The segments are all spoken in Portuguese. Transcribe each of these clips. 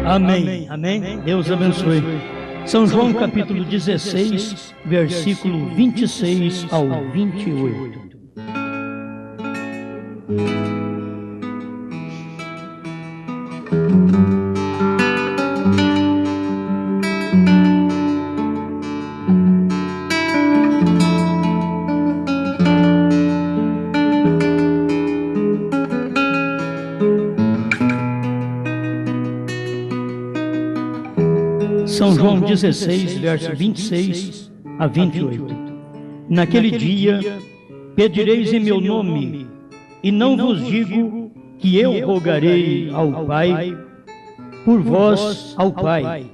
Amém, amém. Deus abençoe. São João capítulo 16, versículo 26 ao 28. São João 16, verso 26 a 28. Naquele dia pedireis em meu nome, e não vos digo que eu rogarei ao Pai por vós ao Pai,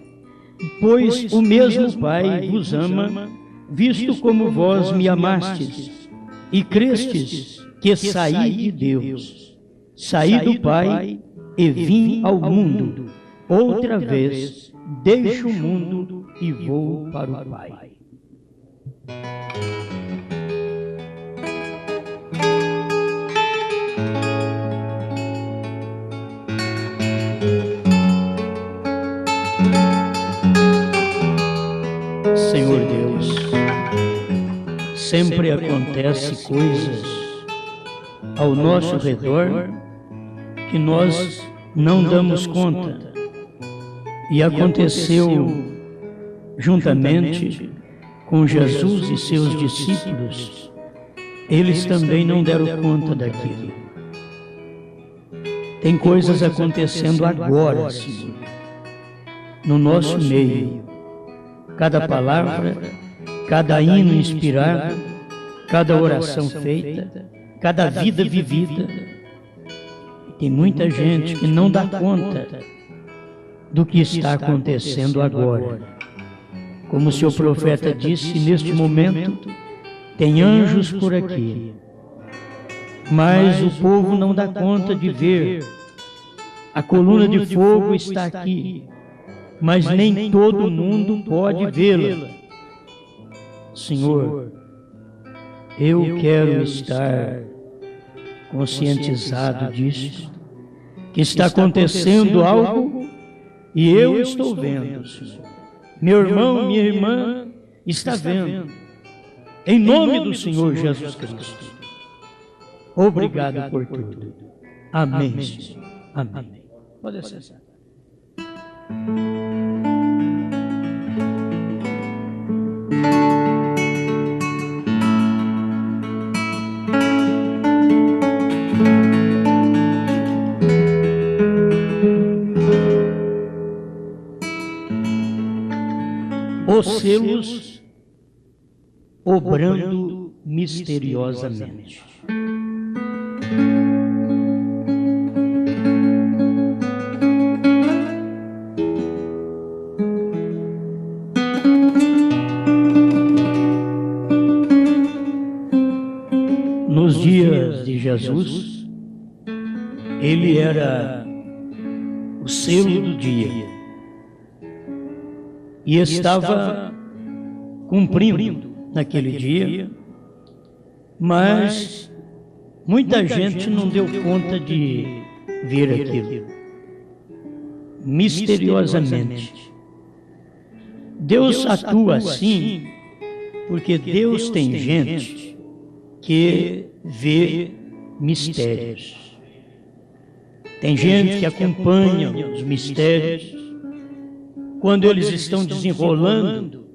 pois o mesmo Pai vos ama, visto como vós me amastes, e crestes que saí de Deus, saí do Pai e vim ao mundo. Outra vez deixo o mundo e vou para o Pai. Senhor Deus, sempre acontece coisas ao nosso redor que nós não damos conta. E aconteceu juntamente com Jesus e seus discípulos. Eles também não deram conta daquilo. Tem coisas acontecendo agora, Senhor, no nosso meio. Cada palavra, cada hino inspirado, cada oração feita, cada vida vivida. Tem muita gente que não dá conta do que está acontecendo agora. Como o seu profeta disse, neste momento tem anjos por aqui, mas o povo não dá conta de ver. A coluna de fogo está aqui, mas nem todo mundo pode vê-la. Senhor, eu quero estar conscientizado disso, que está acontecendo algo. E eu estou vendo, Senhor. Meu irmão, minha irmã está vendo. Em nome do Senhor Jesus Cristo. Obrigado por tudo. Amém, Senhor. Amém. Pode acessar. Os selos obrando misteriosamente. Nos dias de Jesus, ele era o selo do dia. E estava cumprindo naquele dia, mas muita gente não deu conta de ver aquilo. Misteriosamente. Deus atua assim, porque Deus tem gente que vê mistérios. Tem gente que acompanha os mistérios, quando eles estão desenrolando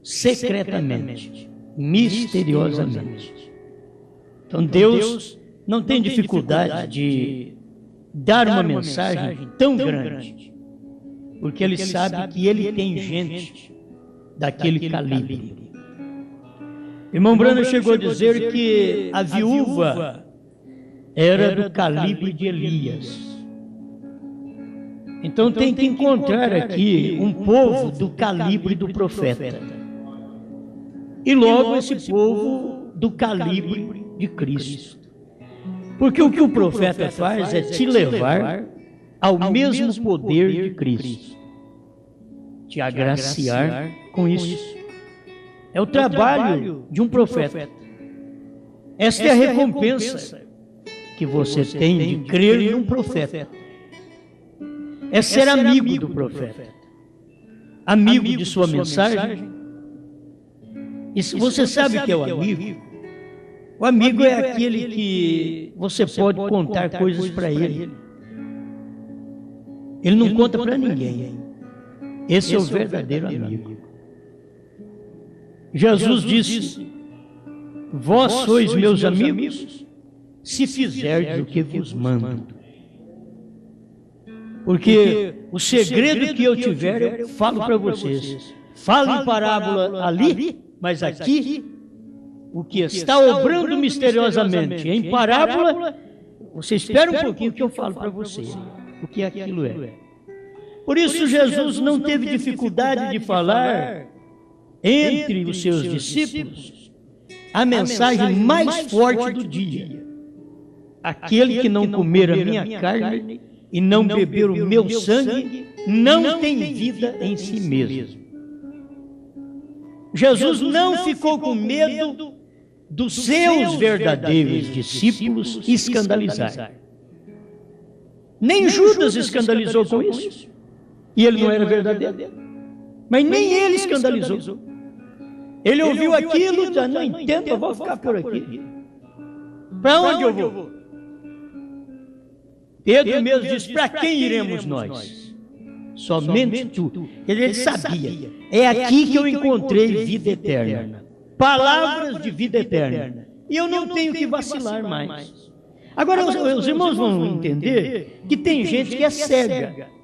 secretamente, misteriosamente. Então Deus não tem dificuldade de dar uma mensagem tão grande, porque Ele sabe que Ele tem gente daquele calibre. Irmão Brando chegou a dizer que a viúva era do calibre de Elias. Então tem que encontrar aqui um povo do calibre do profeta. e logo esse povo do calibre de Cristo. Porque o que o profeta faz é te levar ao mesmo poder de Cristo, te agraciar com isso. É o trabalho de um profeta. Esta é a recompensa que você tem de crer em um profeta. É ser amigo do profeta, amigo de sua mensagem. E se você sabe o que é o amigo? O amigo é aquele que você pode contar coisas para ele. Ele não conta para ninguém. Esse é o verdadeiro amigo. Jesus disse: vós sois meus amigos, se fizerdes o que vos mando. Porque o segredo que eu tiver, eu falo para vocês. Falo em parábola ali, mas aqui, o que está obrando misteriosamente em parábola, você espera um pouquinho que eu falo para você o que aquilo é. Por isso Jesus não teve dificuldade de falar entre os seus discípulos a mensagem mais forte do dia. Aquele que não comer a minha carne e não beber o meu sangue não tem vida em si mesmo. Jesus não ficou com medo dos seus verdadeiros discípulos escandalizar. Nem Judas escandalizou com isso. E ele não era verdadeiro. Mas nem ele escandalizou. Ele ouviu aquilo e disse: não entendo, eu vou ficar por aqui. Para onde eu vou? Pedro mesmo disse: para quem iremos nós? Somente tu. Ele sabia: é aqui que eu encontrei vida eterna. Palavras de vida eterna. E eu não tenho que vacilar mais. Agora, os irmãos vão entender que tem gente que é cega.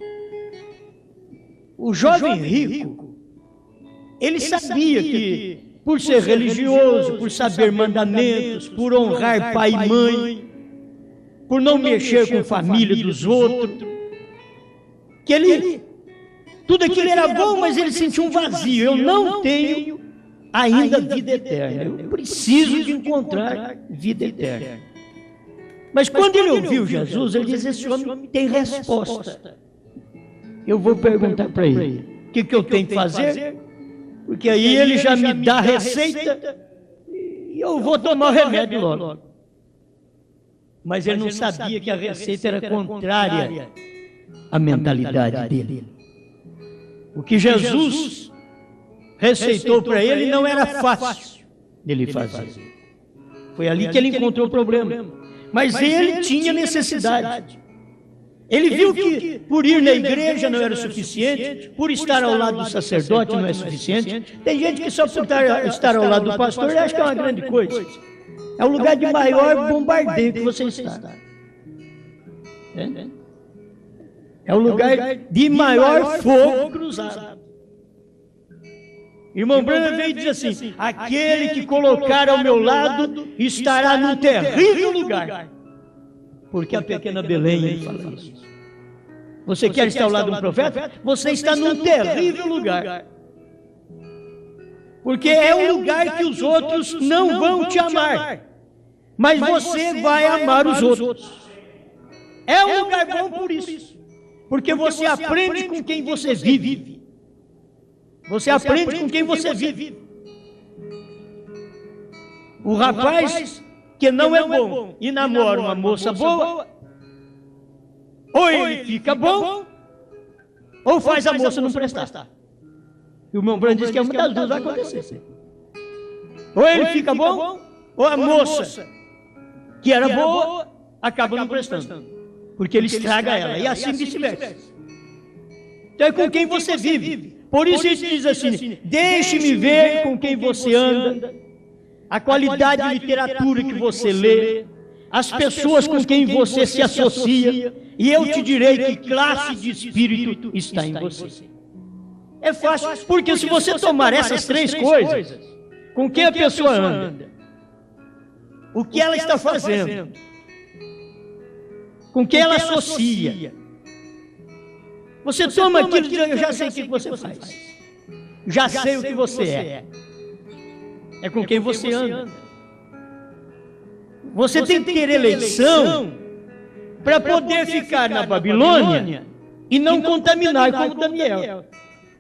O jovem rico, ele sabia que, por ser religioso, por saber mandamentos, por honrar pai e mãe, por não mexer com a família dos outros, que ele, tudo aquilo era bom, mas ele sentia um vazio. Eu não tenho ainda vida eterna. Eu preciso de encontrar vida eterna. Mas quando ele ouviu Jesus, ele disse: esse homem tem resposta. Eu vou perguntar para ele: o que eu tenho que fazer? Porque aí ele já me dá a receita e eu vou tomar o remédio logo. Mas ele não sabia que a receita era contrária à mentalidade dele. O que Jesus receitou para ele não era fácil dele fazer. Foi ali que ele encontrou o problema. Mas ele tinha necessidade. Ele viu que por ir na igreja não era suficiente, por estar ao lado do sacerdote não é suficiente. Tem gente que só por estar ao lado do pastor acha que é uma grande coisa. É o lugar de maior bombardeio que você está. É o lugar de maior fogo cruzado. Irmão Branham veio dizer assim: aquele que colocar ao meu lado estará num terrível lugar. Porque a pequena Belém ele fala isso. Você quer estar ao lado do profeta? Você está num terrível lugar. Porque é um lugar que os outros não vão te amar. Mas você vai amar os outros. É um lugar bom por isso. Porque você aprende com quem você vive. Você aprende com quem você vive. O rapaz que não é bom e namora uma moça boa, ou ele fica bom, ou faz a moça não prestar. E o meu Branham diz que é uma das duas vai acontecer. Ou ele fica bom, ou a moça que era boa acaba não prestando. Porque ele estraga ela. E assim vice-versa. Então é com quem você vive. Por isso ele diz assim: deixe-me ver com quem você anda, a qualidade de literatura que você lê, as pessoas com quem você se associa, e eu te direi que classe de espírito está em você. É fácil, porque se você tomar essas três coisas, com quem a pessoa anda, o que ela está fazendo, com quem ela associa, você toma aquilo e diz: eu já sei o que você faz, já sei o que você é. é com quem você anda. Você tem que ter eleição para poder ficar na Babilônia e não contaminar como Daniel.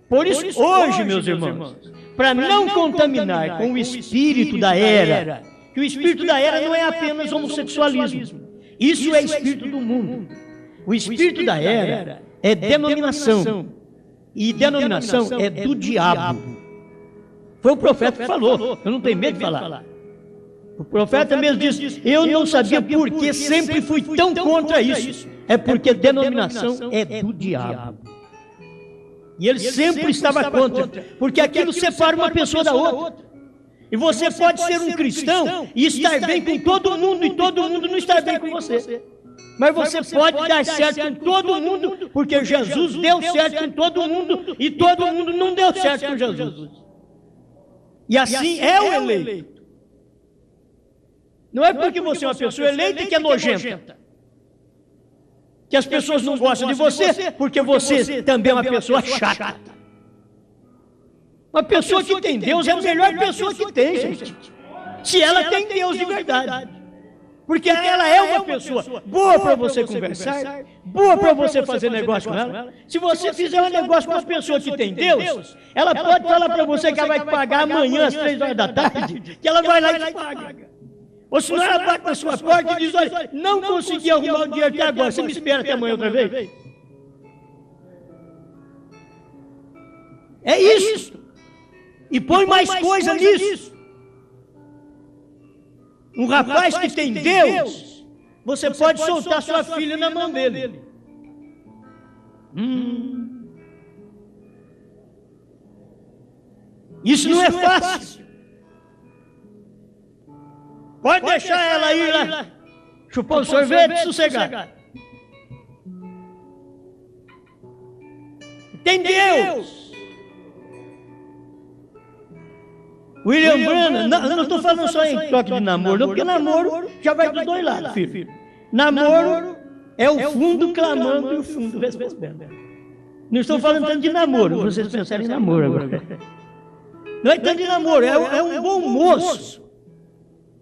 Por isso, hoje, meus irmãos, para não contaminar com o espírito da era, que o espírito da era não é apenas homossexualismo, isso é espírito do mundo. O espírito da era é denominação, e denominação é do diabo. Foi o profeta que falou, eu não tenho medo de falar. O profeta mesmo disse, eu não sabia por que sempre fui tão contra isso. É porque denominação é do diabo. E ele sempre estava contra, porque aquilo separa uma pessoa da outra. E você pode ser um cristão e estar bem com todo mundo, e todo mundo não estar bem com você. Mas você pode dar certo com todo mundo, porque Jesus deu certo com todo mundo, e todo mundo não deu certo com Jesus. E assim é o eleito. Não é porque você é uma pessoa eleita que é nojenta. Que as pessoas não gostam de você, porque você também é uma pessoa chata. Uma pessoa que tem Deus é a melhor pessoa que tem, gente. Se ela tem Deus de verdade. Porque ela é uma pessoa boa para você conversar, boa para você fazer negócio com ela. Se você fizer um negócio com uma pessoa que tem Deus, ela pode falar para você que ela vai te pagar amanhã às 3 horas da tarde, que ela vai lá e te paga. Ou senão ela bate na sua porta e diz, olha, não consegui arrumar o dinheiro até agora, você me espera até amanhã outra vez? É isso. E põe mais coisa nisso. Um rapaz que tem Deus, você pode soltar sua filha na mão dele. Isso não é fácil. Pode deixar ela ir lá, chupar um sorvete e sossegar. Tem Deus. William Branham, não estou falando só em toque de namoro, não, porque namoro já vai dos dois lados, filho. Namoro é o fundo clamando e o fundo respondendo. Não estou falando tanto de namoro, vocês pensarem em namoro agora. Não é tanto de namoro, é um bom moço.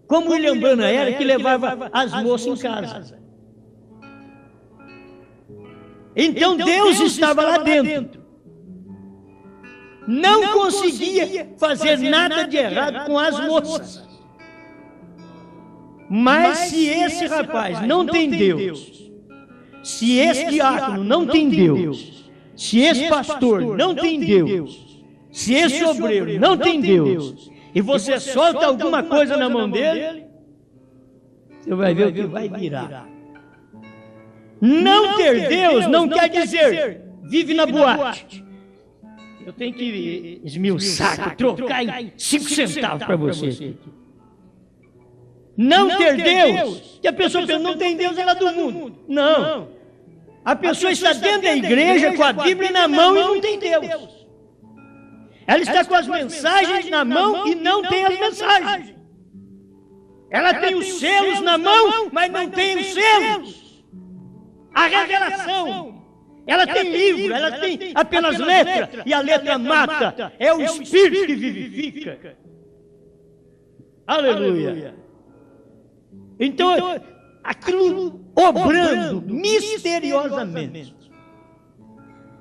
Como William Branham era, que levava as moças em casa. Então Deus estava lá dentro. Não conseguia fazer nada de errado com as moças. Mas se esse rapaz não tem Deus, se esse diácono não tem Deus, se esse pastor não tem Deus, se esse obreiro não tem Deus, e você solta alguma coisa na mão dele, você vai ver o que vai virar. Não ter Deus não quer dizer vive na boate. Eu tenho que esmiuçar, trocar em 5 centavos para você. Não ter Deus, que a pessoa pensa, não tem Deus, ela é do mundo. Não. A pessoa está dentro da igreja com a Bíblia na mão e não tem Deus. Ela está com as mensagens na mão e não tem as mensagens. Ela tem os selos na mão, mas não tem os selos. A revelação. Ela tem livro, ela tem apenas letra, e a letra mata. É o Espírito que vivifica. Aleluia. Então, aquilo obrando misteriosamente.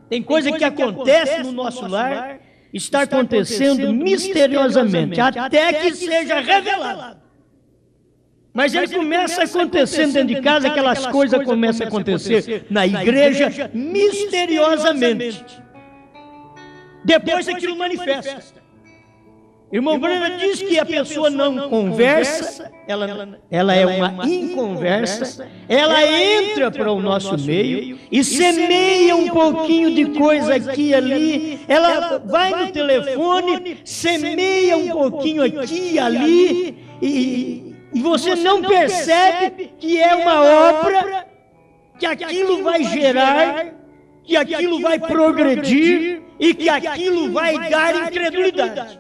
Tem coisa que acontece no nosso lar, está acontecendo misteriosamente, até que seja revelado. Mas ele começa acontecendo dentro de casa, aquelas coisas começam a acontecer na igreja misteriosamente. Depois aquilo manifesta. Irmão Branham diz que a pessoa não conversa, ela é uma inconversa, ela entra para o nosso meio e semeia um pouquinho de coisa aqui e ali, ela vai no telefone, semeia um pouquinho aqui e ali, e você não percebe que é uma obra, que aquilo vai gerar, que aquilo vai progredir e que aquilo vai dar incredulidade.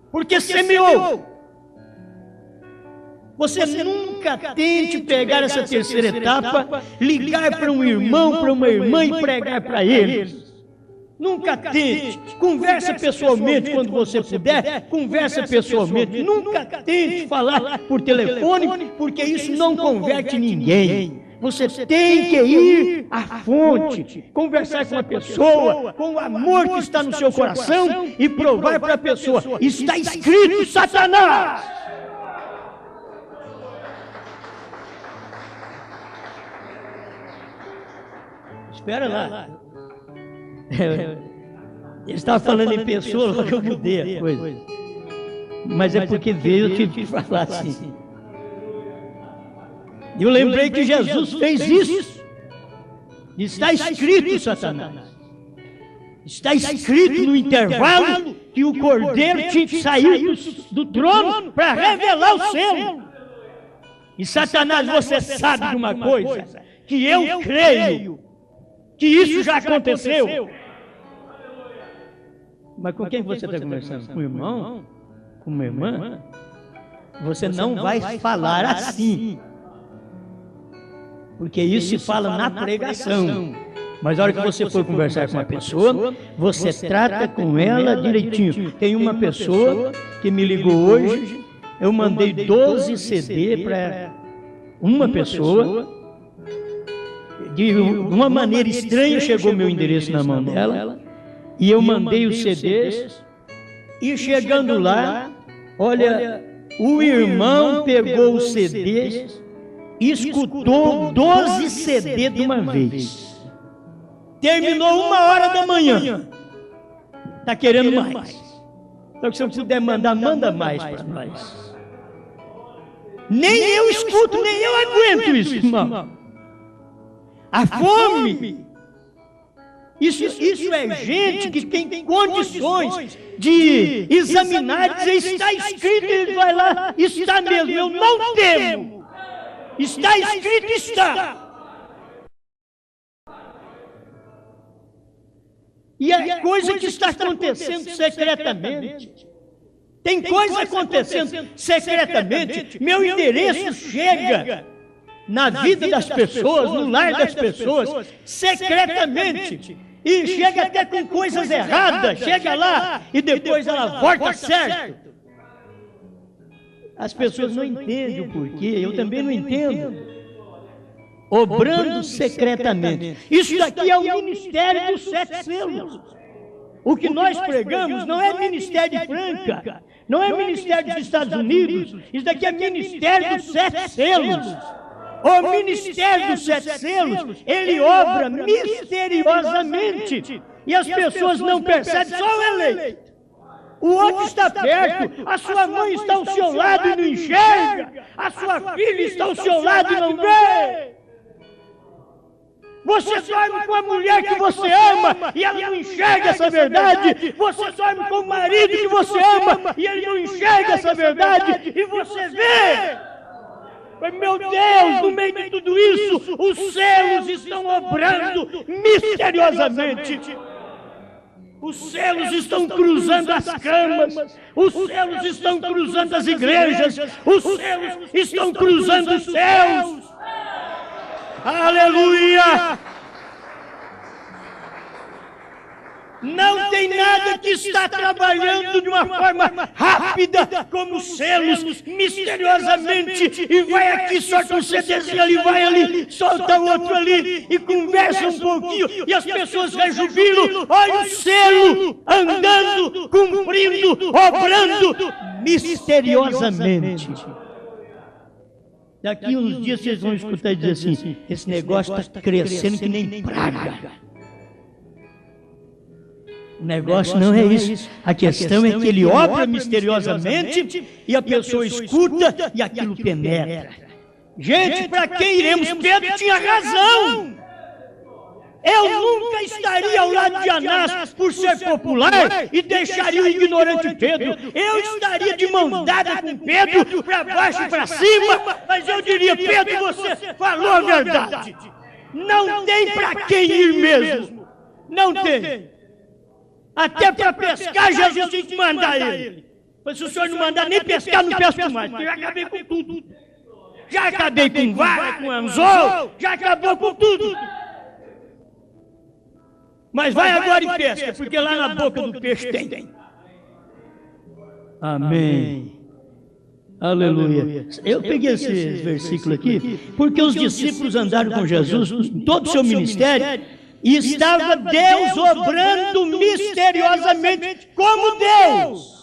Porque semeou. Você nunca tente pegar essa terceira etapa, ligar para um irmão, para uma irmã e pregar para eles. Nunca tente. Conversa pessoalmente quando você puder. Conversa pessoalmente. Nunca tente falar por telefone, porque isso não converte ninguém. Você tem que ir à fonte, conversar com a pessoa, com o amor que está no seu coração e provar para a pessoa: está escrito, Satanás! Espera lá. Ele estava falando em pessoa, logo eu mudei a coisa. Mas é porque veio, eu tive que falar assim. Eu lembrei que Jesus fez isso. Está escrito, Satanás. Está escrito no intervalo que o Cordeiro tinha que sair do trono para revelar o selo. E Satanás, você sabe de uma coisa, que eu creio que isso já aconteceu. Mas com quem você está conversando? Com o irmão? Com uma irmã? Você não vai falar assim. Porque isso se fala na pregação. Mas a hora que você for conversar com uma pessoa, você trata com ela direitinho. Tem uma pessoa que me ligou hoje, eu mandei 12 CD para uma pessoa. De uma maneira estranha chegou meu endereço na mão dela, e eu mandei os CDs, e chegando lá, olha, o irmão pegou os CDs, escutou 12 CD de uma vez. Terminou 1h da manhã. Está querendo mais. Então, se você puder mandar, manda mais para nós. Nem eu escuto, nem eu aguento isso, irmão. A fome. Isso é gente que tem condições de examinar e dizer: está escrito, ele vai lá, está mesmo, eu não temo. Está escrito, está. E é coisa que está acontecendo secretamente. Tem coisa acontecendo secretamente. Meu endereço chega na vida das pessoas, no lar das pessoas, secretamente. E chega até com coisas erradas. Chega lá e depois ela volta certo. As pessoas não entendem o porquê, eu também não entendo. Obrando secretamente. Isso daqui é o ministério dos 7 selos. O que nós pregamos não é ministério de Franca, não é ministério dos Estados Unidos. Isso daqui é ministério dos 7 selos. O ministério dos 7 selos, ele obra misteriosamente. E as pessoas não percebem, só o eleito. O outro está perto, a sua mãe está ao seu lado e não enxerga, a sua filha está ao seu lado e não vê. Você dorme com a mulher que você ama e ela não enxerga essa verdade. Você dorme com o marido que você ama e ele não enxerga essa verdade. E você vê. Mas, meu Deus, no meio de tudo isso, os selos estão obrando misteriosamente. Os selos estão cruzando as camas, os selos estão cruzando as igrejas, os selos estão cruzando os céus. Aleluia! Não tem nada que está trabalhando de uma forma rápida como selos, misteriosamente, e vai aqui, solta um CDzinho ali, vai ali, solta outro ali, e conversa um pouquinho, e as pessoas rejubilam, olha o selo andando, cumprindo, obrando, misteriosamente. Daqui uns dias vocês vão escutar e dizer assim: esse negócio está crescendo que nem praga. O negócio não é isso. A questão é que ele obra misteriosamente e a pessoa escuta e aquilo penetra. Gente, para quem iremos? Pedro tinha razão. Eu nunca estaria ao lado de Anás por ser popular e deixaria o ignorante Pedro. Eu estaria de mão dada com Pedro, para baixo e para cima, mas eu diria: Pedro, você falou a verdade. Não tem para quem ir mesmo. Não tem. Até para pescar, Jesus tinha que mandar ele. Mas se o senhor não mandar nem pescar, não pesco mais, porque eu já acabei com tudo. Já acabei com vara, com anzol, já acabou com tudo. Mas vai agora e pesca, porque lá na boca do peixe tem. Amém. Aleluia. Eu peguei esse versículo aqui, porque os discípulos andaram com Jesus em todo o seu ministério, e estava Deus obrando misteriosamente como Deus.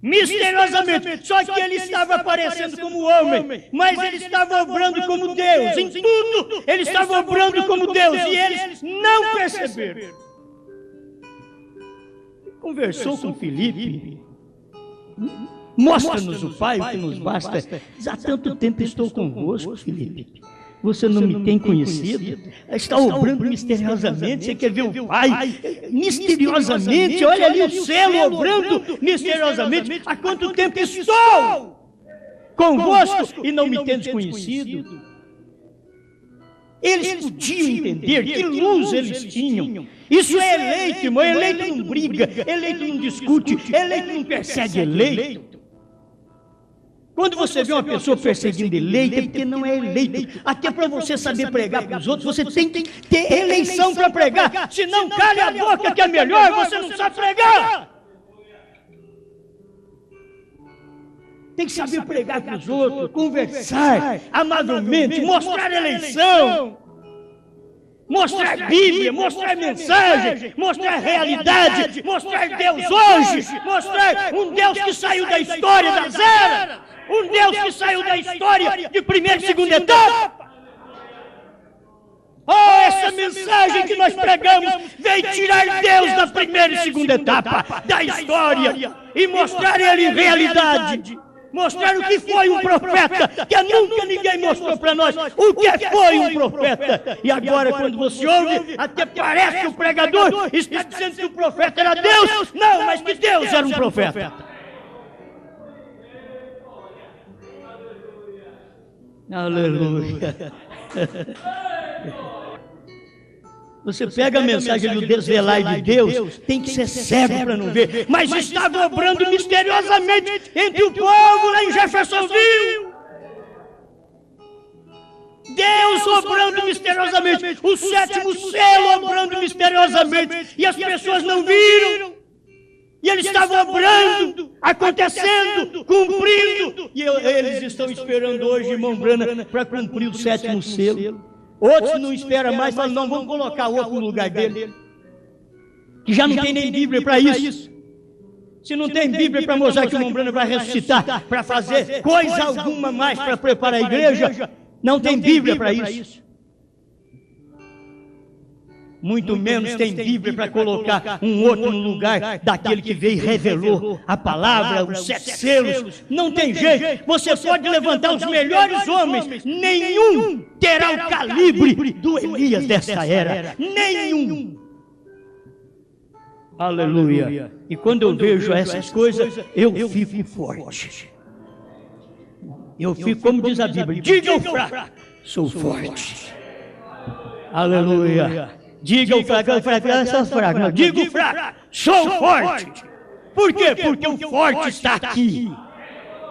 Misteriosamente. Só que ele estava aparecendo como homem, mas ele estava obrando como Deus. Em tudo, ele estava obrando como Deus, e eles não perceberam. Conversou com Filipe. Mostra-nos o Pai, o que nos basta. Há tanto tempo estou convosco, Filipe. Você não me tem conhecido? Está obrando misteriosamente. Você quer ver o Pai? Misteriosamente. Olha ali o selo obrando misteriosamente. Há quanto tempo estou convosco e não me tendes conhecido? Eles podiam entender que luz eles tinham. Isso é eleito, irmão. Eleito não briga, eleito não discute, eleito não persegue eleito. Quando você vê uma pessoa perseguindo eleito, é porque não é eleito. Até para você saber pregar para os outros, você tem que ter eleição para pregar. Se não, cale a boca que é melhor, você não sabe pregar. Tem que saber pregar para os outros, conversar amavelmente, mostrar eleição, mostrar Bíblia, mostrar mensagem, mostrar realidade, mostrar Deus hoje, mostrar um Deus que saiu da história das eras, um Deus que saiu da história de primeira e segunda etapa. Oh, essa mensagem que nós pregamos veio tirar Deus da primeira e segunda etapa da história e mostrar Ele em realidade. Mostrar o que foi um profeta, que nunca ninguém mostrou para nós o que foi um profeta. E agora, quando você ouve, até parece que o pregador está dizendo que o profeta era Deus. Não, mas que Deus era um profeta. Aleluia. Você pega a mensagem do desvelar de Deus, tem que ser cego para não ver. Mas estava obrando misteriosamente entre o povo lá em Jeffersonville. Deus obrando misteriosamente. O sétimo selo obrando misteriosamente. E as pessoas não viram. E eles estavam obrando, acontecendo, cumprindo. E eles estão esperando hoje, irmão Brana, para cumprir o sétimo selo. Outros não esperam mais, falam, não, vamos colocar outro no lugar dele. Que já não tem nem Bíblia para isso. Se não tem Bíblia para mostrar que o irmão Brana vai ressuscitar, para fazer coisa alguma mais para preparar a igreja, não tem Bíblia para isso. Muito menos tem Bíblia para colocar um outro no lugar daquele que veio e revelou a palavra, os 7 selos. Não tem jeito. Você pode levantar os melhores homens, nenhum terá o calibre do Elias dessa era. Nenhum. Aleluia. E quando eu vejo essas coisas, eu fico forte. Eu fico, como diz a Bíblia, diga o fraco, sou forte. Aleluia. Diga o fraco, sou fraco. Não, diga o fraco, sou forte. Por quê? Porque o forte está aqui.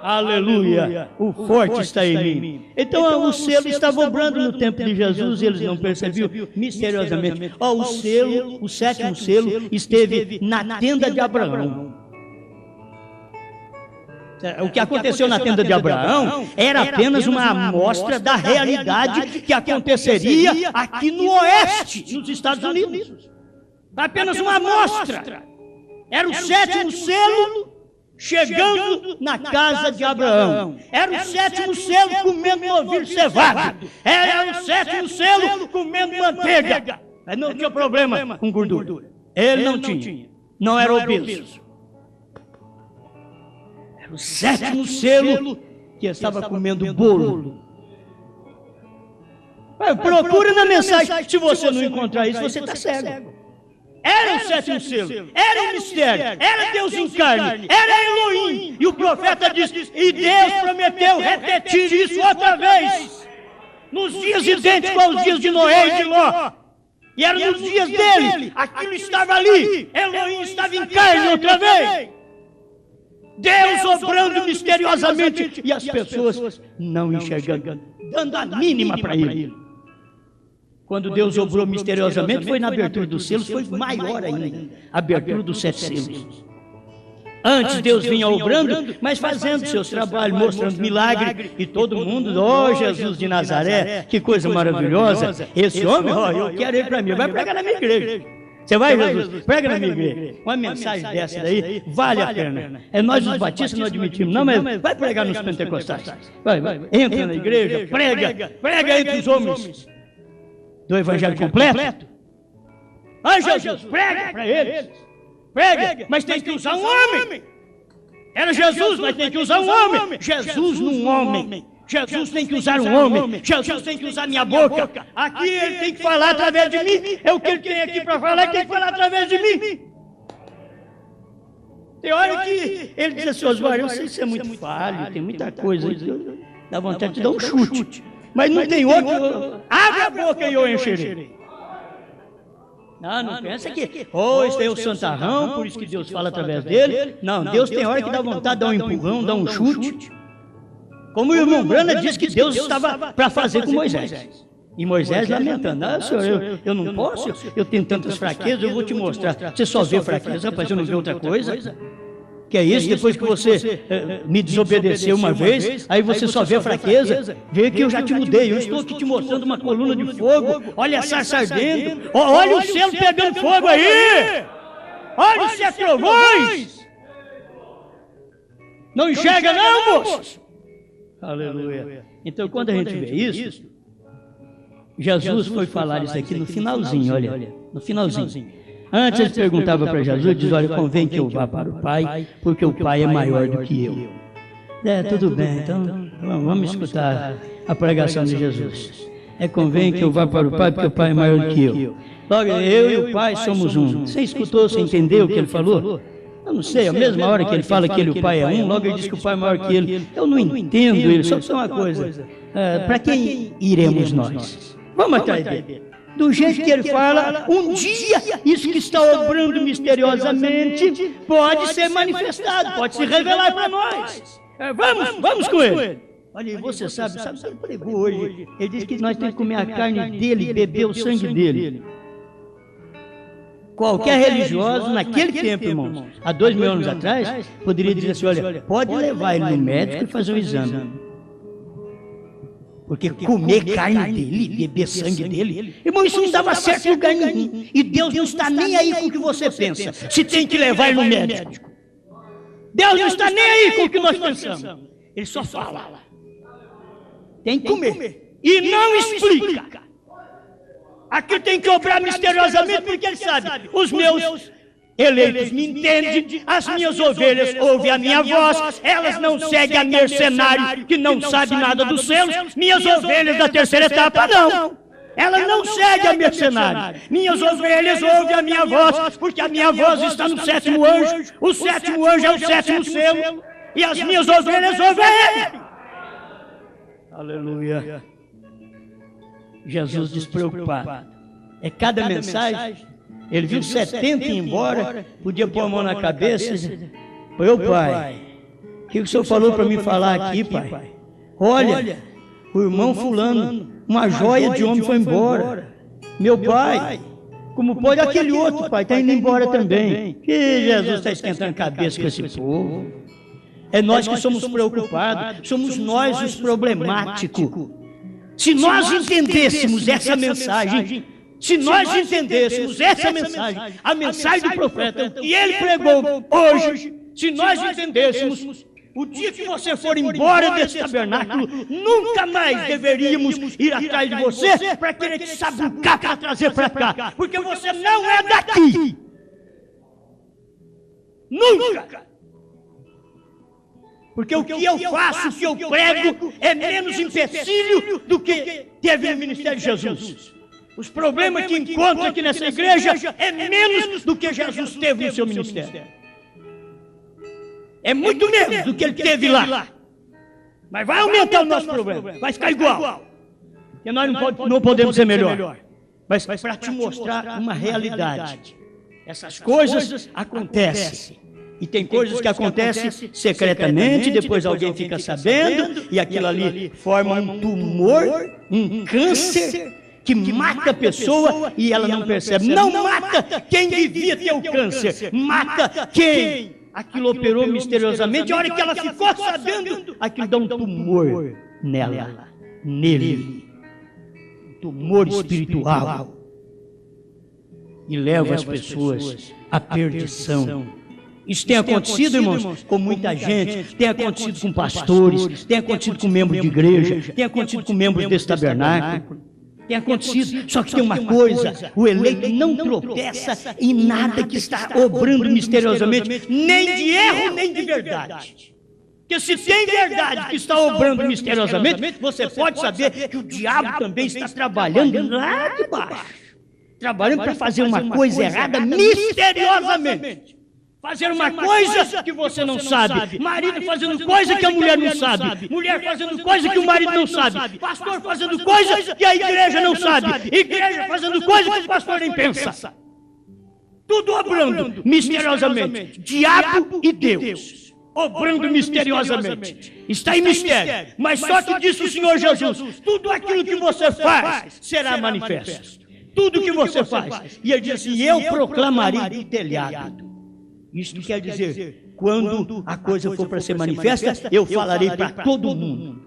Aleluia. O forte está em mim. Então o selo estava obrando no tempo de Jesus e eles não percebiam misteriosamente. O selo, o sétimo selo, esteve na tenda de Abraão. O que aconteceu na tenda de Abraão era apenas uma amostra da realidade que aconteceria aqui no oeste, nos Estados Unidos. Apenas uma amostra. Era o sétimo selo chegando na casa de Abraão. Era o sétimo selo comendo novilho cevado. Era o sétimo selo comendo manteiga. Mas não tinha problema com gordura. Ele não tinha. Não era obeso. O sétimo selo que estava comendo bolo. Procura na mensagem. Se você não encontrar isso, você está cego. Era o sétimo selo, era o mistério, era Deus em carne, era Elohim. E o profeta disse, e Deus prometeu repetir isso outra vez. Nos dias idênticos aos dias de Noé e de Ló. E era nos dias dele, aquilo estava ali. Elohim estava em carne outra vez. Deus obrando misteriosamente e as pessoas não enxergando, dando a mínima para ele. Quando Deus obrou misteriosamente, foi na abertura dos selos, foi maior ainda, a abertura dos 7 selos. Antes Deus vinha obrando, mas fazendo seus trabalhos, mostrando milagre, e todo mundo, Jesus de Nazaré, que coisa maravilhosa, esse homem, eu quero ele para mim, vai pregar na minha igreja. Você vai, Jesus? Prega na minha igreja. Uma mensagem dessa daí vale a pena. É nós os batistas não admitimos, não, mas vai pregar nos pentecostais. Vai, entra na igreja, prega entre os homens do evangelho completo. Ai, Jesus, prega para eles. Prega, mas tem que usar um homem. Era Jesus, mas tem que usar um homem. Jesus num homem. Jesus tem que usar um homem. Jesus tem que usar minha boca. Aqui ele tem que falar através de mim. É o que ele tem aqui para falar, ele tem que falar através de mim. Tem hora que ele diz assim, Osmar, eu sei que isso é muito falho, tem muita coisa aí, dá vontade de dar um chute. Mas não tem outro, abre a boca e eu encherei. Não pensa que, esse é o santarrão, por isso que Deus fala através dele. Não, Deus tem hora que dá vontade de dar um empurrão, dar um chute. Como o irmão Brana disse que Deus estava para fazer com Moisés. E Moisés lamentando, Senhor, eu não posso, eu tenho tantas fraquezas, eu vou te mostrar. Você só vê fraqueza, rapaz, eu não vê outra coisa. Que é isso, depois que você me desobedeceu uma vez, aí você só vê fraqueza, vê que eu já te mudei, eu estou aqui te mostrando uma coluna de fogo, olha a sarça ardendo, olha o céu pegando fogo aí, olha os 7 trovões. Não enxerga não, moço? Aleluia. Então, quando a gente vê isso, Jesus foi falar isso aqui no finalzinho, olha, no finalzinho. Antes ele perguntava para Jesus, diz, olha, convém que eu vá para o Pai, porque o Pai é maior do que eu. Tudo bem, então vamos escutar a pregação de Jesus. Convém que eu vá para o Pai, porque o Pai é maior do que eu. Logo, eu e o Pai somos um. Você escutou, você entendeu o que ele falou? Eu não sei, a mesma hora que ele fala que ele e o Pai é um, logo ele diz que o Pai é maior que ele. Eu não entendo ele, só uma coisa. Para quem iremos nós? Vamos atrás dele. Do jeito que ele fala, um dia isso que está obrando misteriosamente pode ser manifestado, pode se revelar para nós. Vamos com ele. Olha, e você sabe que ele pregou hoje. Ele disse que nós temos que comer a carne dele, beber o sangue dele. Qualquer religioso, naquele tempo, irmãos, há 2.000 anos atrás, poderia dizer assim, olha, pode levar ele no médico e fazer um exame. Porque comer carne dele, beber sangue dele, irmão, isso não dava certo em lugar nenhum. E Deus não está nem aí com o que você pensa, se tem que levar ele no médico. Deus não está nem aí com o que nós pensamos. Ele só fala. Tem que comer. E não explica. Aqui tem que obrar misteriosamente, porque ele sabe, os meus eleitos me entendem, as minhas ovelhas ouvem a minha voz, elas não seguem a mercenário que não sabe nada dos céus, minhas ovelhas da terceira etapa não. Elas não seguem a mercenário. Minhas ovelhas ouvem a minha voz, porque a minha voz está no 7º anjo, o 7º anjo é o 7º selo, e as minhas ovelhas ouvem ele. Aleluia. Jesus despreocupado. Cada mensagem. Ele viu 70 ir embora, podia pôr a mão na cabeça e dizer, ô pai, o que o senhor falou para mim falar aqui, pai? Olha, o irmão fulano, uma joia de homem foi embora. Meu pai, como pode aquele outro pai, está indo embora também. Que Jesus está esquentando a cabeça com esse povo. É nós que somos preocupados, somos nós os problemáticos. Se nós entendêssemos essa mensagem, a mensagem do profeta, o que ele pregou hoje, se nós entendêssemos, o dia que você for embora desse tabernáculo, nunca mais deveríamos ir atrás de você para querer te sabucar para trazer para cá, porque você não é daqui. Nunca. Porque o que eu faço, o que eu prego, é menos empecilho do que teve no ministério de Jesus. Os problemas que encontra aqui nessa igreja é menos do que Jesus teve no seu ministério. É muito menos do que ele teve lá. Mas vai aumentar o nosso problema, vai ficar igual. Porque nós não podemos ser melhor. Mas para te mostrar uma realidade. Essas coisas acontecem. E tem coisas que acontecem secretamente, depois alguém fica sabendo, e aquilo ali forma um tumor, um câncer, que mata a pessoa e ela não percebe. Não mata quem devia ter o câncer, mata quem aquilo operou misteriosamente. A hora que ela ficou sabendo, aquilo dá um tumor nela, nele, um tumor espiritual, e leva as pessoas à perdição. Isso tem acontecido, irmãos, com muita gente, tem acontecido com pastores, tem acontecido com membros de igreja, tem acontecido com membros desse tabernáculo, tem acontecido. Só que tem uma coisa: o eleito não tropeça em nada que está obrando misteriosamente, nem de erro, nem de verdade. Porque se tem verdade que está obrando misteriosamente, você pode saber que o diabo também está trabalhando lá de baixo, trabalhando para fazer uma coisa errada misteriosamente. Fazer uma coisa que você não sabe, marido fazendo coisa que a mulher não sabe, mulher fazendo coisa que o marido não sabe, pastor fazendo coisa que a igreja não sabe, igreja fazendo coisa que o pastor nem pensa. Tudo obrando misteriosamente. Diabo e Deus obrando misteriosamente. Está em mistério. Mas só que disse o Senhor Jesus: tudo aquilo que você faz será manifesto. Tudo que você faz. E ele disse assim: eu proclamarei do telhado. Isso quer dizer, quando a coisa for para ser manifesta, eu falarei para todo mundo.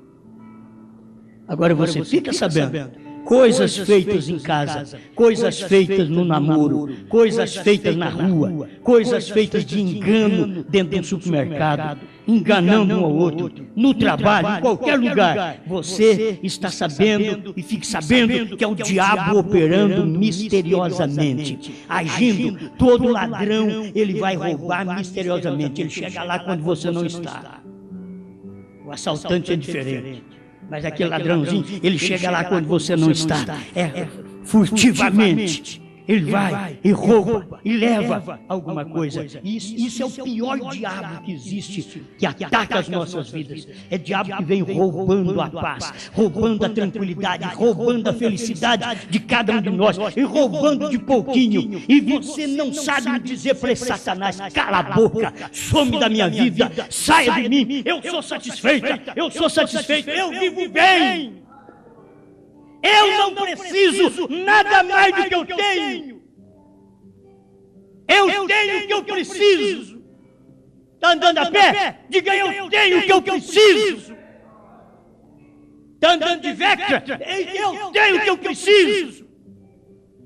Agora você fica sabendo, coisas feitas em casa, coisas feitas no namoro, coisas feitas na rua, coisas feitas de engano dentro de um supermercado, enganando um ao outro, no trabalho, em qualquer lugar, você está sabendo e fique sabendo que é o diabo operando misteriosamente, agindo. Todo ladrão, ele vai roubar misteriosamente, ele chega lá quando você não está. O assaltante é diferente, mas aquele ladrãozinho, ele chega lá quando você não está, furtivamente. Ele vai e rouba e leva alguma coisa. Isso é o pior diabo que existe, que ataca as nossas vidas. É diabo que vem roubando a paz, roubando a tranquilidade, roubando a felicidade de cada um de nós, e roubando de pouquinho. E você não sabe dizer para esse Satanás: cala a boca, some da minha vida, saia de mim, eu sou satisfeita, eu sou satisfeito, eu vivo bem. Eu não preciso nada mais do que eu tenho. Eu tenho o que eu preciso. Está andando a pé? Diga: eu tenho o que eu preciso. Está andando de Vectra? Eu tenho o que eu preciso.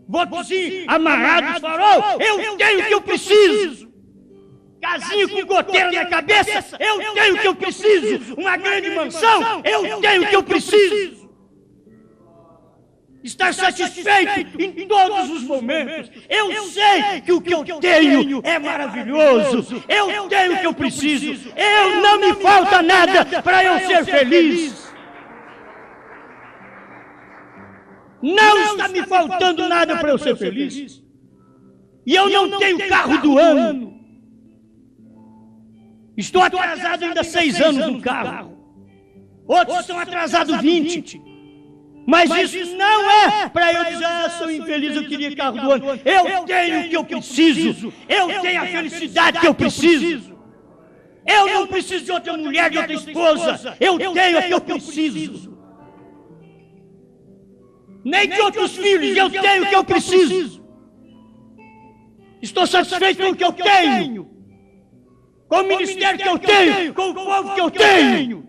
Botezinho amarrado de farol? Eu tenho o que eu preciso. Casinho com goteira na cabeça? Eu tenho o que eu preciso. Uma grande mansão? Eu tenho o que eu preciso. Estar satisfeito em todos os momentos. Eu sei que o que eu tenho é maravilhoso. Eu tenho o que eu preciso. Não me falta nada para eu ser feliz. Não está me faltando nada para eu ser feliz. E eu não tenho carro do ano. Estou atrasado ainda 6 anos no carro. Outros estão atrasados 20. Mas isso não é para eu dizer: sou infeliz, eu queria carro do ano. Eu tenho o que eu preciso. Eu tenho a felicidade que eu preciso. Eu não preciso de outra mulher, de outra esposa. Eu tenho o que eu preciso. Nem de outros filhos. Eu tenho o que eu preciso. Estou satisfeito com o que eu tenho, com o ministério que eu tenho, com o povo que eu tenho.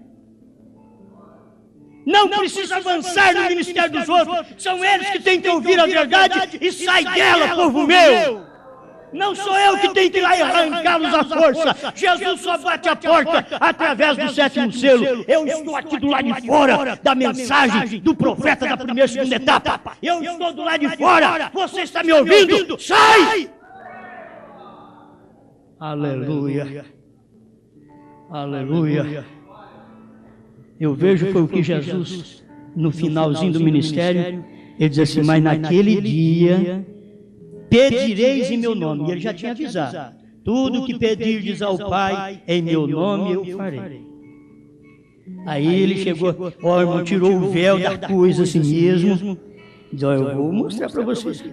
Não preciso avançar no ministério dos outros. São eles que têm que ouvir a verdade e sai dela, povo meu. Não sou eu que tenho que ir lá e arrancá-los à força. Jesus só bate a porta através do 7º selo. Eu estou aqui do lado de fora da mensagem do profeta da primeira e segunda etapa. Eu estou do lado de fora. Você está me ouvindo? Sai! Aleluia. Aleluia. Eu vejo foi o que Jesus, no finalzinho do ministério, ele diz assim: mas naquele dia pedireis em meu nome. E ele já tinha avisado: tudo que pedirdes ao Pai em meu nome eu farei. Aí ele chegou, ó irmão, tirou o véu da coisa assim mesmo. Diz: ó, eu vou mostrar para vocês.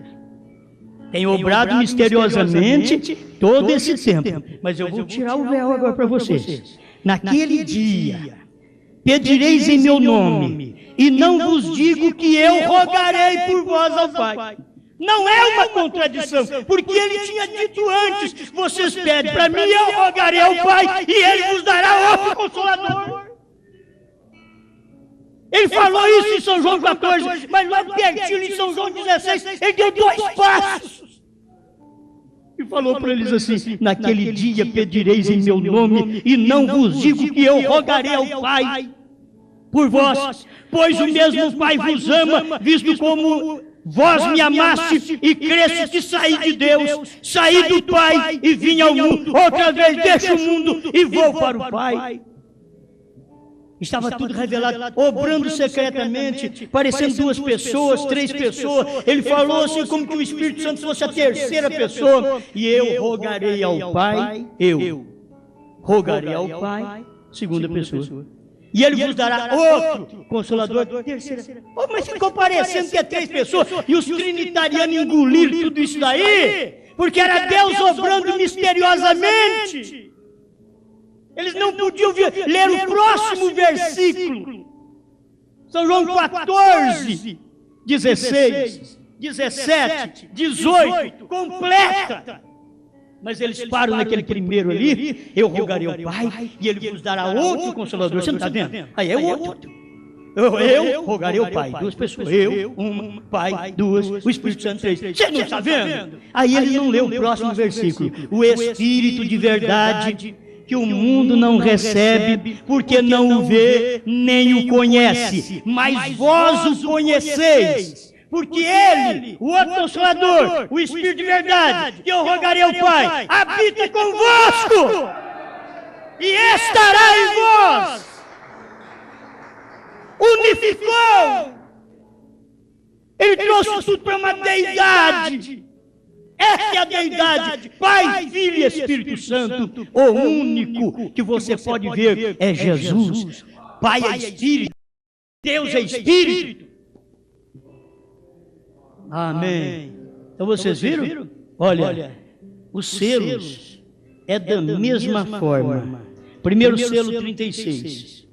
Tem obrado misteriosamente todo esse tempo, mas eu vou tirar o véu agora para vocês. Naquele dia pedireis em meu nome, e não vos digo que eu rogarei por vós ao Pai. Não é uma contradição, porque ele tinha dito antes, vocês pedem para mim, eu rogarei ao Pai, e ele vos dará outro Consolador. Ele falou isso em São João 14, mas logo pertinho em São João 16, ele deu 2 passos. E falou para eles assim, naquele dia pedireis em meu nome, e não vos digo que eu rogarei ao Pai por vós, pois o mesmo Pai vos ama, visto como vós me amaste e cresce que saí de Deus, saí do Pai e vim ao mundo, outra vez deixo o mundo e vou para o Pai. Estava tudo revelado, obrando secretamente, parecendo 2 pessoas, 3 pessoas. Ele falou assim como que o Espírito Santo fosse a terceira pessoa. E eu rogarei ao Pai, eu rogarei ao Pai, segunda pessoa. E ele vos dará outro Consolador, terceira. Oh, mas ficou parecendo que é 3 pessoas. E os trinitarianos engoliram tudo isso daí, porque era Deus obrando misteriosamente. Eles não podiam ler o próximo versículo. São João 14, 16, 17, 18, completa. Mas eles param naquele primeiro ali, eu rogarei ao Pai, e ele vos dará outro Consolador. Você não está vendo? Aí é outro. Eu rogarei ao Pai, 2 pessoas. Eu, uma, Pai, 2, o Espírito Santo 3. Você não está vendo? Aí ele não leu o próximo versículo. O Espírito de verdade, que o mundo não recebe, porque não o vê, nem o conhece. Mas vós o conheceis, porque ele, o outro Consolador, o Espírito de verdade, que eu rogarei ao Pai, habita convosco, e estará em vós. Unificou. Ele trouxe tudo para uma deidade. Essa é a deidade, Pai, Filho e Espírito Santo. O único que você pode ver é Jesus. Pai é Espírito, Deus é Espírito. Amém. Então vocês viram? Olha, os selos é da mesma forma. Primeiro selo 36.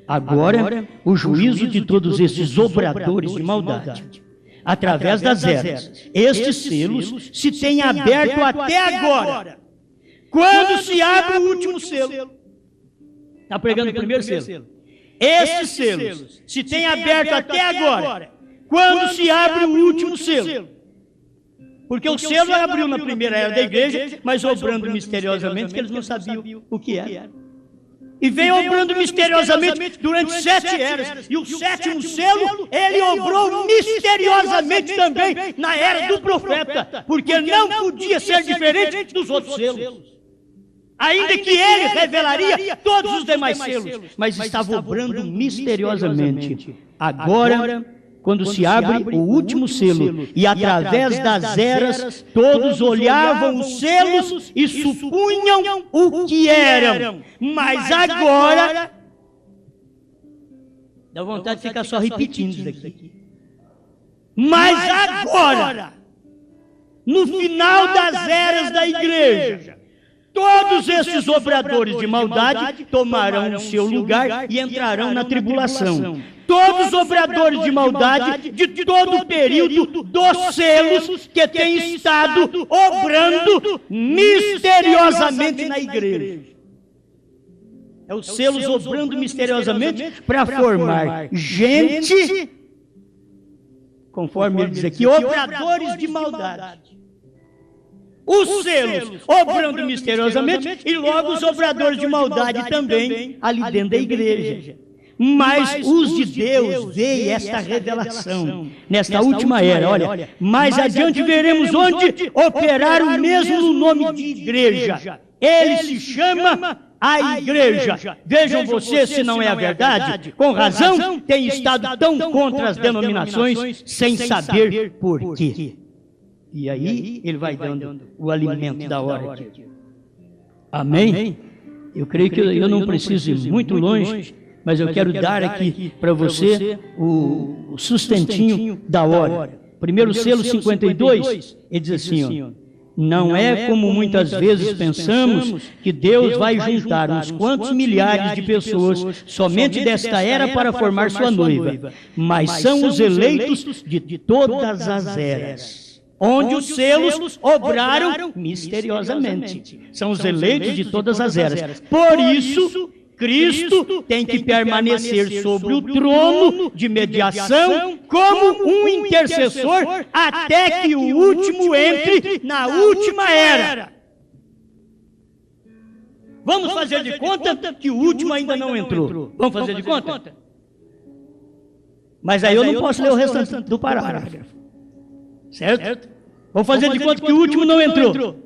Agora, o juízo de todos esses obradores de maldade, através das eras. Estes selos se têm aberto até agora. Quando se abre o último selo. Está pregando o primeiro selo. Estes selos se têm aberto até agora. Quando se abre o último selo. Porque o selo abriu na primeira era da igreja, mas obrando misteriosamente, porque eles não sabiam o que era. E veio obrando misteriosamente durante 7 eras. E o 7º selo, ele obrou misteriosamente também na era do profeta. Porque não podia ser diferente dos outros selos. Ainda que ele revelaria todos os demais selos. Mas estava obrando misteriosamente. Agora, quando se abre o último selo, e através das eras, todos olhavam os selos e supunham o que eram. Mas agora, dá vontade de ficar só repetindo isso aqui. Mas agora, no final das eras da igreja, todos esses obradores de maldade tomarão o seu lugar e entrarão na tribulação. Todos os obradores de maldade de todo o período dos selos que têm estado obrando misteriosamente na igreja. É os selos obrando misteriosamente para formar gente, conforme ele diz aqui, obradores de maldade. Os selos obrando misteriosamente e logo os obradores de maldade também ali dentro da igreja. Mas os de Deus veem esta revelação nesta última era. Olha, mais adiante veremos onde operar o mesmo no nome de igreja. Ele se chama a igreja. Vejam vocês se não é a verdade. Com razão, tem estado tão contra as denominações sem saber por quê. E aí ele vai dando o alimento da hora aqui. Amém? Eu creio que eu não preciso ir muito longe, mas eu quero dar aqui para você o sustentinho da hora. Primeiro selo 52, ele diz assim, ó, Não é como muitas vezes pensamos que Deus vai juntar uns quantos milhares de pessoas somente desta era para formar sua noiva, mas são os eleitos de todas as eras, onde os selos obraram misteriosamente. São os eleitos de todas as eras. Por isso, Cristo tem que permanecer sobre o trono de mediação como um intercessor até que o último entre na última era. Vamos fazer de conta que o último ainda não entrou. Vamos fazer de conta? Mas aí eu não posso ler o restante do parágrafo. Certo? Vamos fazer de conta que o último não entrou.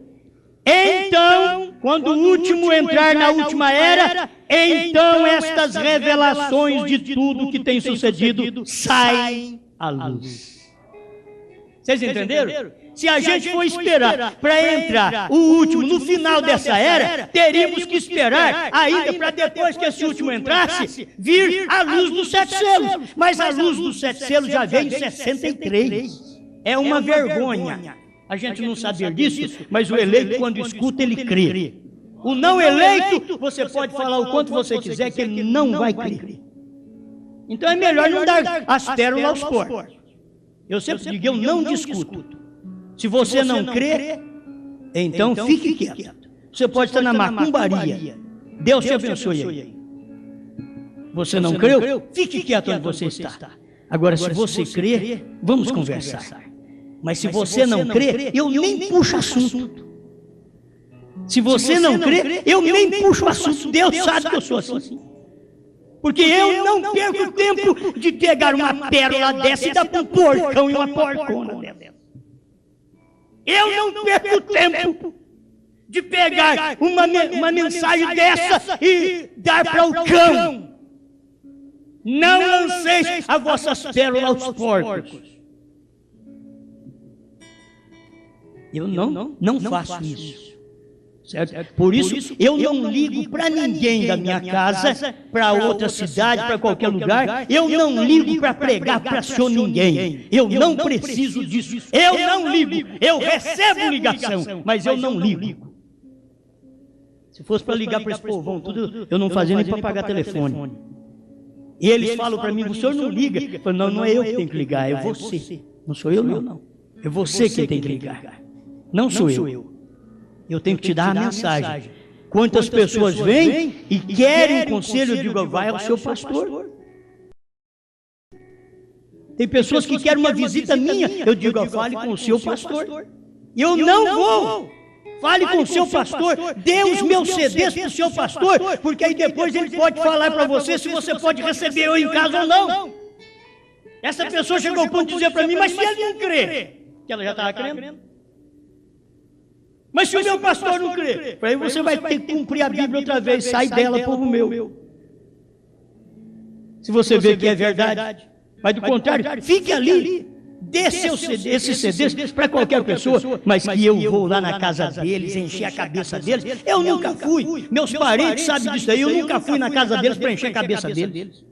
Então, quando o último entrar na última era, então estas revelações de tudo que tem sucedido saem à luz. Vocês entenderam? Se a gente for esperar para entrar o último no final dessa era, teríamos que esperar ainda para depois que esse último entrasse, vir a luz dos 7 selos. Mas a luz dos 7 selos já veio em 63. É uma vergonha a gente não saber disso, mas o eleito, quando escuta, ele crê. O não eleito, você pode falar o quanto você quiser, que ele não vai crer. Então é melhor não dar as pérolas aos porcos. Eu sempre digo, eu não discuto. Se você não crê, então fique quieto. Você pode estar na macumbaria. Deus te abençoe aí. Você não creu? Fique quieto onde você está. Agora, se você crê, vamos conversar. Mas se você não crê, eu nem puxo assunto. Se você não crê, eu nem puxo assunto. Deus sabe que eu sou assim. Porque eu não perco tempo de pegar uma pérola dessa e dar para um porcão e uma porcona dessa. Eu não perco tempo de pegar uma mensagem dessa e dar para o cão. Não lanceis as vossas pérolas aos porcos. Eu não faço isso. Certo? Por isso, eu não ligo para ninguém da minha casa, para outra cidade, para qualquer lugar. Eu não ligo para pregar para só ninguém. Eu não preciso disso. Eu não ligo. Eu recebo ligação, mas eu não ligo. Se fosse para ligar para esse povão, tudo, eu não fazia nem para pagar telefone. E eles falam para mim, o senhor não liga. Eu falo, não é eu que tenho que ligar, é você. Não sou eu, não. É você que tem que ligar. Não sou eu. Eu tenho que te dar a mensagem. Quantas pessoas vêm e querem um conselho, eu digo, vai ao seu pastor. Tem pessoas que querem uma visita minha, eu digo, fale com o seu pastor. Eu não vou. Fale com o seu pastor, dê os meus CDs para o seu pastor, porque aí depois ele pode falar para você se você pode receber eu em casa ou não. Essa pessoa chegou ao ponto de dizer para mim, mas se ele não crê, que ela já estava crendo. Mas se o meu pastor não crê, aí você vai ter que cumprir a Bíblia outra vez, sai dela, povo meu. Se você vê que é verdade. Mas do contrário, fique ali, dê esses CDs para qualquer pessoa, mas que eu vou lá na casa deles, encher a cabeça deles. Eu nunca fui, meus parentes sabem disso aí, eu nunca fui na casa deles para encher a cabeça deles.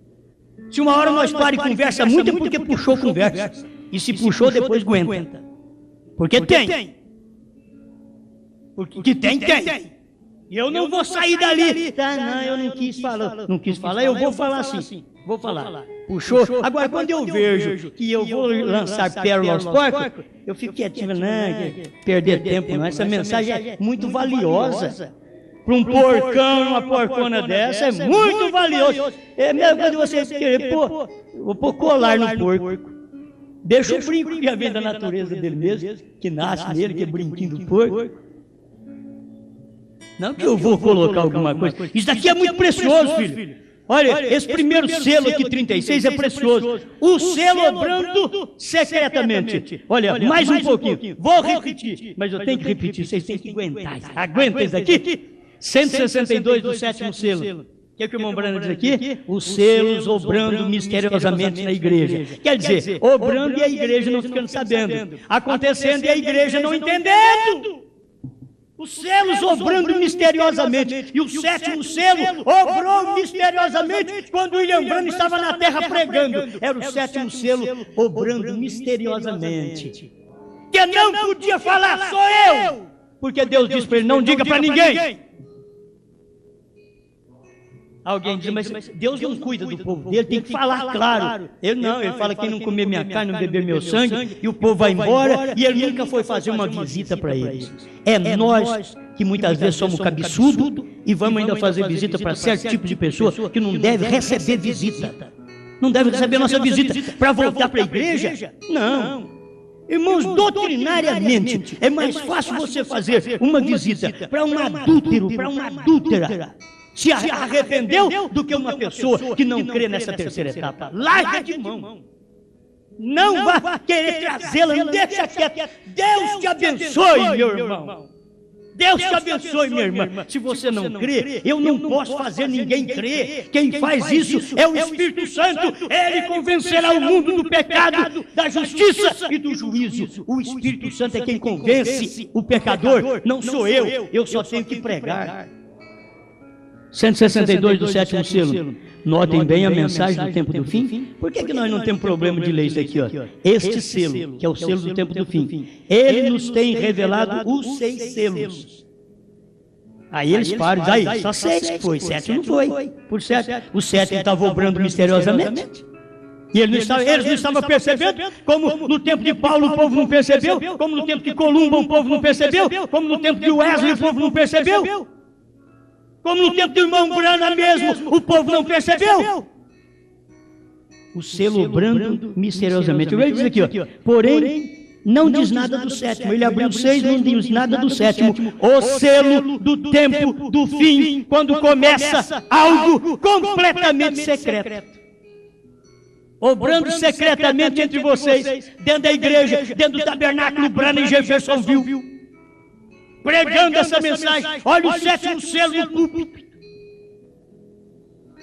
Se uma hora nós paramos e conversa muito, é porque puxou conversa. E se puxou, depois aguenta. Porque tem. Porque tem. E eu não vou sair dali. Não, eu não quis falar. Não quis falar, eu vou falar assim. Vou falar. Puxou. Agora, quando eu vejo que eu vou lançar pérola aos porcos, eu fico quietinho. Não, perder tempo não. Essa mensagem é muito valiosa. Para um porcão e uma porcona dessa, é muito valioso. É mesmo quando você querer pôr colar no porco. Deixa o brinco que já vem da natureza dele mesmo, que nasce nele, que é brinquinho do porco. Não que eu vou colocar alguma coisa. Isso daqui é muito precioso, filho. Olha, esse primeiro selo aqui, 36, é precioso. O selo obrando secretamente. Olha, mais um pouquinho. Vou repetir, mas eu tenho que repetir. Vocês têm que aguentar. Aguenta isso aqui. 162 do 7º selo. O que o irmão Brano diz aqui? Os selos obrando misteriosamente na igreja. Quer dizer, obrando e a igreja não ficando sabendo. Acontecendo e a igreja não entendendo. Os selos obrando misteriosamente. E o 7º selo obrou misteriosamente quando William Branham estava na terra pregando. Era o 7º selo obrando misteriosamente. Que não podia falar, sou eu. Porque Deus disse para ele, não diga para ninguém. Alguém diz, mas Deus não cuida do povo dele, tem que falar claro. Ele não, ele fala, quem não comer minha carne, não beber meu sangue, e o povo vai embora, e ele nunca foi fazer uma visita para eles. É nós que muitas vezes somos cabeçudo e vamos ainda fazer visita para certo tipo de pessoa que não deve receber visita. Não deve receber nossa visita para voltar para a igreja? Não. Irmãos, doutrinariamente, é mais fácil você fazer uma visita para um adúltero, para uma adúltera, se arrependeu, do que uma pessoa que não crê nessa terceira etapa. Larga de mão. Não vá querer trazê-la, não deixa quieto. Deus te abençoe, meu irmão. Deus te abençoe, minha irmã. Se você não crê, eu não posso fazer ninguém crer. Quem faz isso é o Espírito Santo. Ele convencerá o mundo do pecado, da justiça e do juízo. O Espírito Santo é quem convence o pecador, não sou eu. Eu só tenho que pregar. 162 do sétimo selo. Notem bem a mensagem do tempo do fim. Por que nós não temos problema de ler isso aqui? Este selo, que é o selo do tempo do fim, ele nos tem revelado os 6 selos. Aí eles param e dizem, aí, só 6 que foi, 7 não foi. Por 7, o 7 estava obrando misteriosamente. E eles não estavam percebendo, como no tempo de Paulo o povo não percebeu, como no tempo de Columba o povo não percebeu, como no tempo de Wesley o povo não percebeu. Como no tempo do irmão Branham mesmo, o povo não percebeu. O selo obrando misteriosamente. Eu diz aqui, porém, não diz nada do sétimo. Ele abriu 6, não diz nada do sétimo. O selo do tempo do fim, quando começa algo completamente secreto. Obrando secretamente entre vocês, dentro da igreja, dentro do tabernáculo Branham em Jeffersonville. Pregando essa mensagem. Olha o 7º selo no púlpito.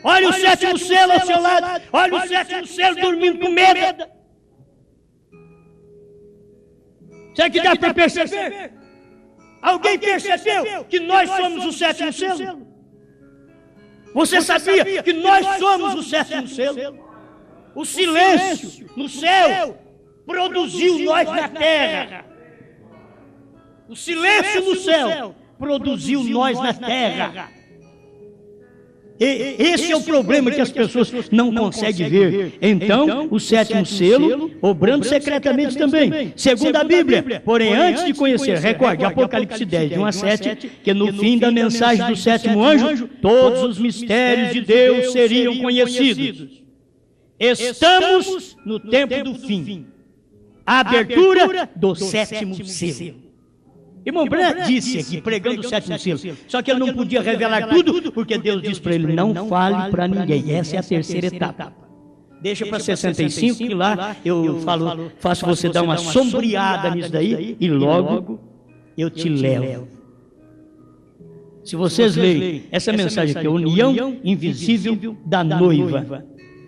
Olha o 7º selo ao seu lado. Olha o 7º selo dormindo com medo. Será que dá para perceber? Alguém percebeu que nós somos o 7º selo? Você sabia que nós somos o 7º selo? O silêncio no céu produziu nós na terra. O silêncio no céu produziu nós na terra. Esse é o problema que as pessoas não conseguem ver. Então, o 7º selo, obrando secretamente também. Segundo a Bíblia, porém, antes de conhecer, recorde, Apocalipse 10, de 1 a 7, que no fim da mensagem do 7º anjo, todos os mistérios de Deus seriam conhecidos. Estamos no tempo do fim. A abertura do 7º selo. Irmão Branham disse aqui, pregando o 7º selo, só que ele não podia revelar tudo, porque Deus disse para ele, não fale para ninguém, essa é a terceira etapa. Deixa para 65, que lá eu faço você dar uma sombreada nisso daí, e logo eu te levo. Se vocês lerem essa mensagem aqui, a união invisível da noiva,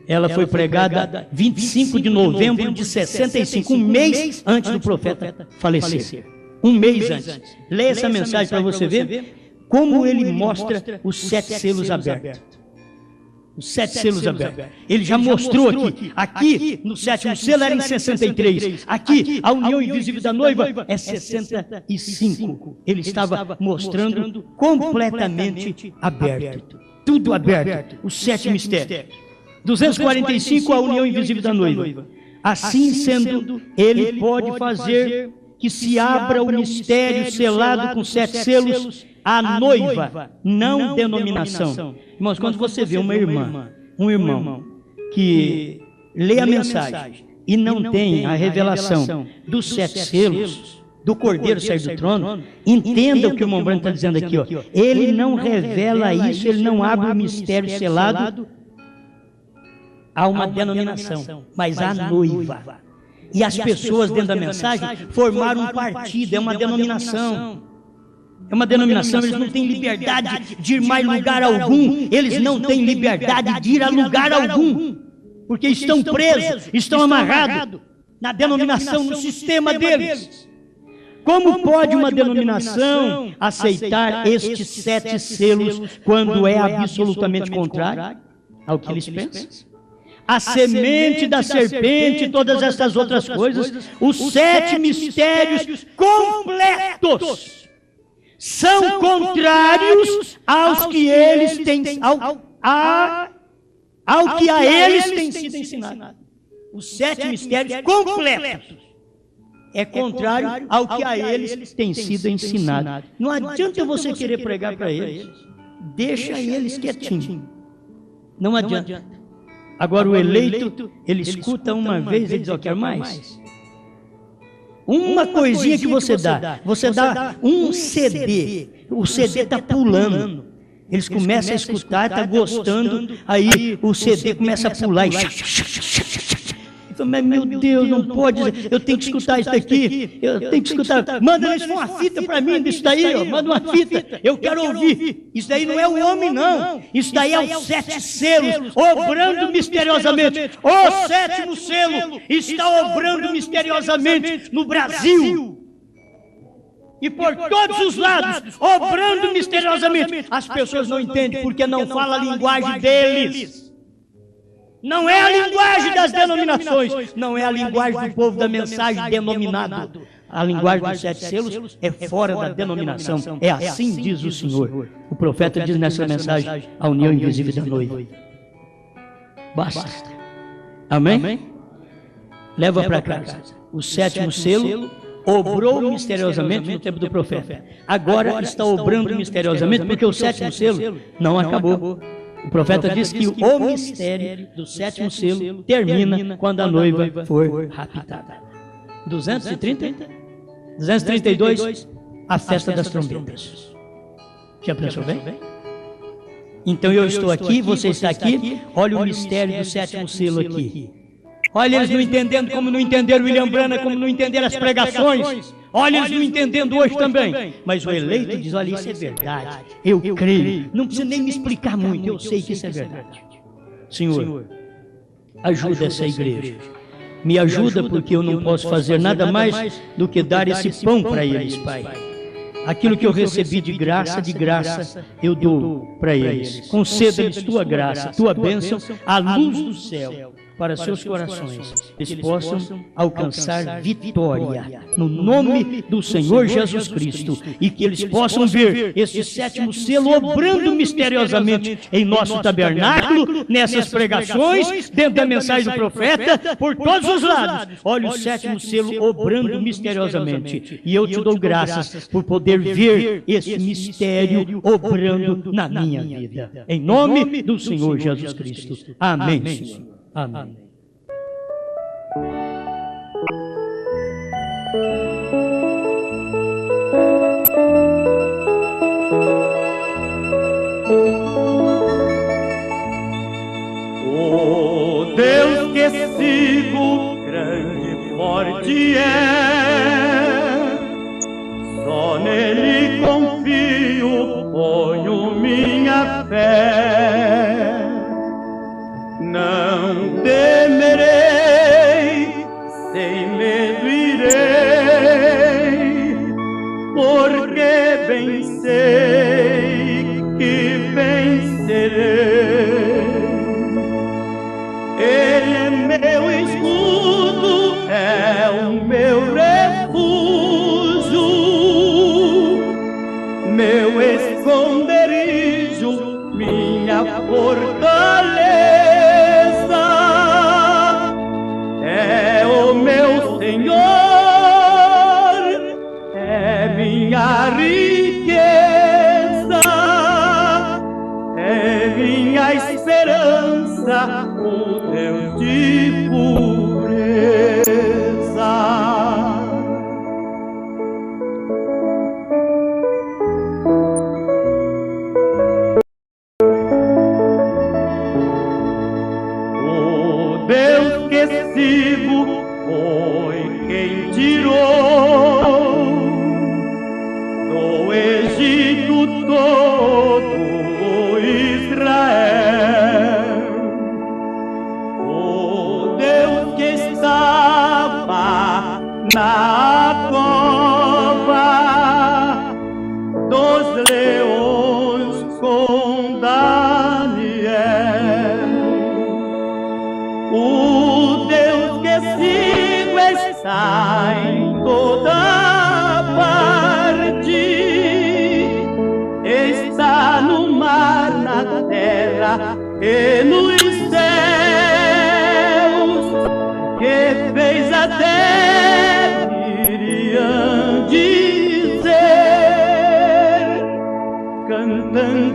ela foi pregada 25 de novembro de 65, um mês antes do profeta falecer. Um mês antes. Leia essa mensagem para você ver como ele mostra os 7 selos abertos. Os 7 selos abertos. Ele já mostrou aqui. Aqui, no 7º selo, era em 63. Aqui, a união invisível da noiva é 65. Ele estava mostrando completamente aberto. Tudo aberto. Os 7 mistérios. 245, a união invisível da noiva. Assim sendo, ele pode fazer que se abra o mistério selado com 7 selos à noiva, não denominação. Irmãos, quando você vê uma irmã, um irmão, que lê a mensagem e não tem a revelação dos 7 selos, do Cordeiro sair do trono, entenda o que o irmão Branham está dizendo aqui. Ele não revela isso, ele não abre o mistério selado a uma denominação, mas à noiva. E as pessoas dentro da mensagem formaram um partido, é uma denominação. É uma denominação, eles não têm liberdade de ir mais lugar algum, eles não têm liberdade de ir a lugar algum, porque estão presos, estão amarrados na denominação, no sistema deles. Como pode uma denominação aceitar estes 7 selos quando é absolutamente contrário ao que eles pensam? A semente da serpente e todas essas outras coisas, os 7 mistérios completos. são contrários aos que eles têm, ao que a eles tem sido ensinado. Os 7 mistérios completos é contrário ao que a eles tem sido ensinado. Não adianta você querer pregar para eles. Deixa eles quietinhos. Não adianta. Agora o eleito, ele escuta uma vez e diz, eu quero mais. Uma coisinha que você dá um CD, o CD está pulando. Eles começam a escutar, está gostando, aí o CD começa a pular e... Mas, meu Deus, não pode, eu tenho que escutar isso daqui, eu tenho que escutar. Manda eles uma fita para mim disso daí, ó, manda uma fita, eu quero ouvir. Isso daí não é o homem, não. Isso daí é os 7 selos, obrando misteriosamente. O 7º selo está obrando misteriosamente no Brasil. E por todos os lados, obrando misteriosamente. As pessoas não entendem porque não fala a linguagem deles. Não é a linguagem das denominações, não é a linguagem do povo da mensagem denominado. A linguagem dos 7 selos é fora da denominação. É assim diz o Senhor. O profeta diz nessa mensagem, a união invisível da noiva. Basta. Amém? Leva para casa. O 7º selo obrou misteriosamente no tempo do profeta. Agora está obrando misteriosamente porque o 7º selo não acabou. O profeta diz que o mistério do 7º selo termina quando a noiva for raptada. 232, a festa das trombetas. Já pensou bem? Então eu estou aqui, você está aqui, olha o mistério do 7º selo aqui. Olha eles não entendendo como não entenderam William Branham, como não entenderam as pregações. Olha eles não entendendo hoje também. Mas o eleito diz, olha, isso é verdade. Eu creio. Não precisa nem me explicar muito, eu sei que isso é verdade. Senhor, ajuda essa igreja. Me ajuda porque eu não posso fazer nada mais do que dar esse pão para eles, Pai. Aquilo que eu recebi de graça eu dou para eles. Conceda-lhes tua graça, tua bênção, a luz do céu, para seus corações, eles possam alcançar vitória no nome do Senhor Jesus Cristo e que eles possam ver esse 7º selo obrando misteriosamente em nosso tabernáculo, nessas pregações, dentro da mensagem do profeta, por todos os lados. Olha o 7º selo obrando misteriosamente e eu te dou graças por poder ver esse mistério obrando na minha vida. Em nome do Senhor Jesus Cristo. Amém, Senhor. Amém. O Deus que sigo, grande e forte é, só nele confio, ponho minha fé. Não temerei, sem medo irei, porque bem sei que vencerei. Ele é meu escudo, é o meu refúgio, meu esconderijo, minha fortaleza. É o meu Senhor, é minha riqueza, é minha esperança, o Deus de pureza. O Deus que sigo foi quem tirou do Egito todo Israel. O Deus que estava na cova dos leões com Daniel. O Deus que sigo está em toda parte, terra e nos céus, que fez até Miriam dizer, cantando